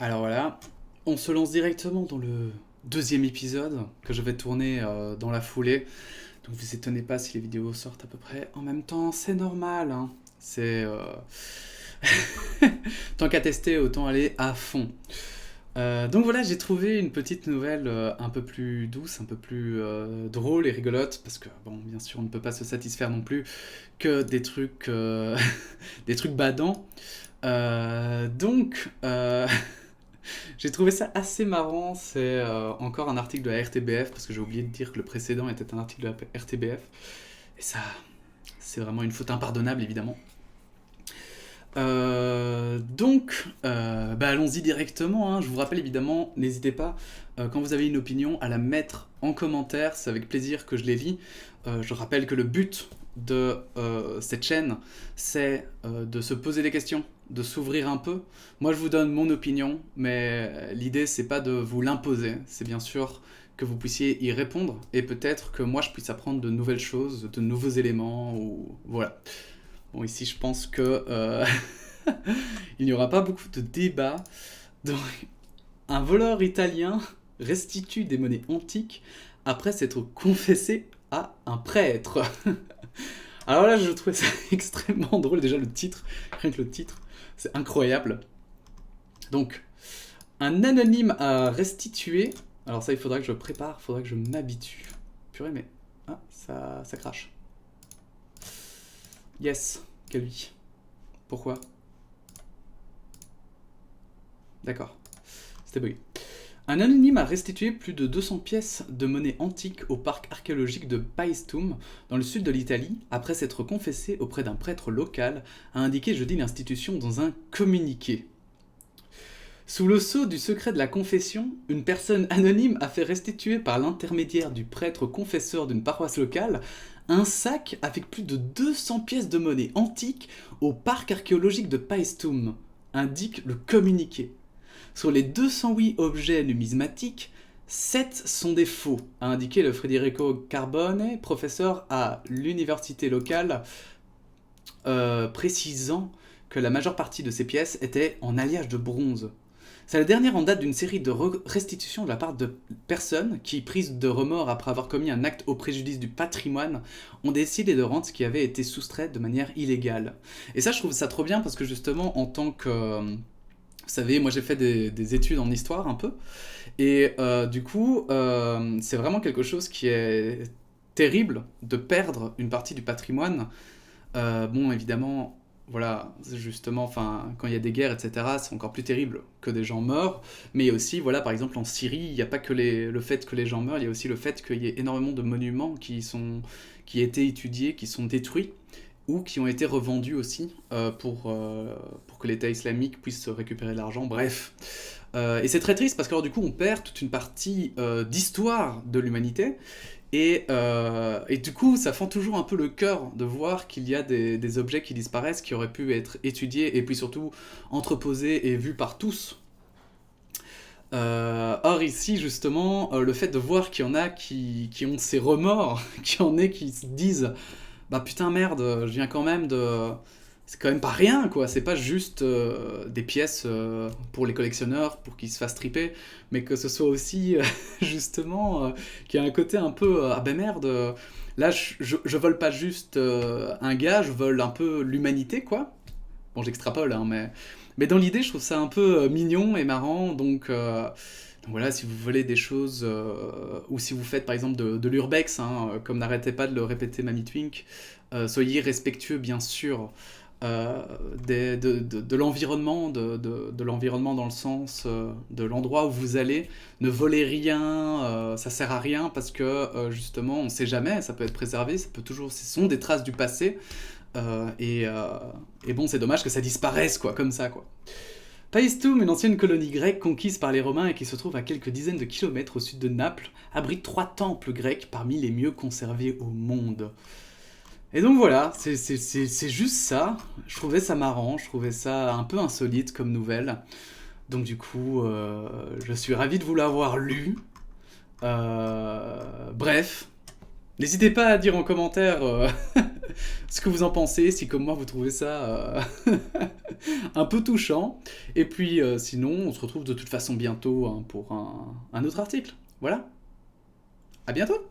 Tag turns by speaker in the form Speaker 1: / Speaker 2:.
Speaker 1: Alors voilà, on se lance directement dans le deuxième épisode que je vais tourner dans la foulée. Donc vous étonnez pas si les vidéos sortent à peu près en même temps, c'est normal, hein. C'est tant qu'à tester, autant aller à fond. Donc voilà, j'ai trouvé une petite nouvelle un peu plus douce, un peu plus drôle et rigolote, parce que bon, bien sûr, on ne peut pas se satisfaire non plus que des trucs, des trucs badants. Donc, j'ai trouvé ça assez marrant. C'est encore un article de la RTBF, parce que j'ai oublié de dire que le précédent était un article de la RTBF. Et ça, c'est vraiment une faute impardonnable, évidemment. Donc, allons-y directement, hein. Je vous rappelle évidemment, n'hésitez pas, quand vous avez une opinion, à la mettre en commentaire. C'est avec plaisir que je les lis. Je rappelle que le but de cette chaîne, c'est de se poser des questions, de s'ouvrir un peu. Moi, je vous donne mon opinion, mais l'idée, c'est pas de vous l'imposer. C'est bien sûr que vous puissiez y répondre, et peut-être que moi, je puisse apprendre de nouvelles choses, de nouveaux éléments, ou voilà. Bon, ici, je pense que il n'y aura pas beaucoup de débats. Donc, un voleur italien restitue des monnaies antiques après s'être confessé à un prêtre. Alors là, je trouvais ça extrêmement drôle. Déjà, le titre, rien que le titre, c'est incroyable. Donc, un anonyme a restitué. Alors, ça, il faudra que je prépare, il faudra que je m'habitue. Purée, mais. Ah, ça crache. Yes, quelle vie. Pourquoi? D'accord, c'était buggy. Un anonyme a restitué plus de 200 pièces de monnaie antique au parc archéologique de Paestum, dans le sud de l'Italie, après s'être confessé auprès d'un prêtre local, a indiqué jeudi l'institution dans un communiqué. Sous le sceau du secret de la confession, une personne anonyme a fait restituer par l'intermédiaire du prêtre confesseur d'une paroisse locale un sac avec plus de 200 pièces de monnaie antique au parc archéologique de Paestum, indique le communiqué. Sur les 208 objets numismatiques, 7 sont des faux, a indiqué le Federico Carbone, professeur à l'université locale, précisant que la majeure partie de ces pièces étaient en alliage de bronze. C'est la dernière en date d'une série de restitutions de la part de personnes qui, prises de remords après avoir commis un acte au préjudice du patrimoine, ont décidé de rendre ce qui avait été soustrait de manière illégale. Et ça, je trouve ça trop bien parce que justement, en tant que... vous savez, moi j'ai fait des études en histoire un peu, et du coup, c'est vraiment quelque chose qui est terrible de perdre une partie du patrimoine. Bon, évidemment, voilà, justement, enfin, quand il y a des guerres, etc., c'est encore plus terrible que des gens meurent. Mais aussi, voilà, par exemple, en Syrie, il n'y a pas que le fait que les gens meurent, il y a aussi le fait qu'il y ait énormément de monuments qui étaient étudiés, qui sont détruits ou qui ont été revendus aussi pour que l'État islamique puisse récupérer de l'argent. Bref. Et c'est très triste parce que alors, du coup, on perd toute une partie d'histoire de l'humanité. Et du coup, ça fend toujours un peu le cœur de voir qu'il y a des objets qui disparaissent, qui auraient pu être étudiés et puis surtout entreposés et vus par tous. Or ici, justement, le fait de voir qu'il y en a qui ont ces remords, qu'il y en a qui se disent bah putain merde, je viens quand même de... C'est quand même pas rien, quoi. C'est pas juste des pièces pour les collectionneurs, pour qu'ils se fassent triper, mais que ce soit aussi, justement, qu'il y a un côté un peu... ah ben merde, là, je vole pas juste un gars, je vole un peu l'humanité, quoi. Bon, j'extrapole, hein, mais dans l'idée, je trouve ça un peu mignon et marrant, donc voilà, si vous volez des choses, ou si vous faites par exemple de l'urbex, hein, comme n'arrêtait pas de le répéter Mamie Twink, soyez respectueux bien sûr euh, de l'environnement, de l'environnement dans le sens de l'endroit où vous allez. Ne volez rien, ça sert à rien parce que justement on sait jamais, ça peut être préservé, ça peut toujours, ce sont des traces du passé, euh, et, euh, et bon c'est dommage que ça disparaisse quoi, comme ça quoi. Paestum, une ancienne colonie grecque conquise par les Romains et qui se trouve à quelques dizaines de kilomètres au sud de Naples, abrite 3 temples grecs parmi les mieux conservés au monde. Et donc voilà, c'est juste ça. Je trouvais ça marrant, je trouvais ça un peu insolite comme nouvelle. Donc du coup, je suis ravi de vous l'avoir lu. Bref, n'hésitez pas à dire en commentaire ce que vous en pensez, si comme moi vous trouvez ça un peu touchant. Et puis sinon, on se retrouve de toute façon bientôt hein, pour un autre article. Voilà, à bientôt!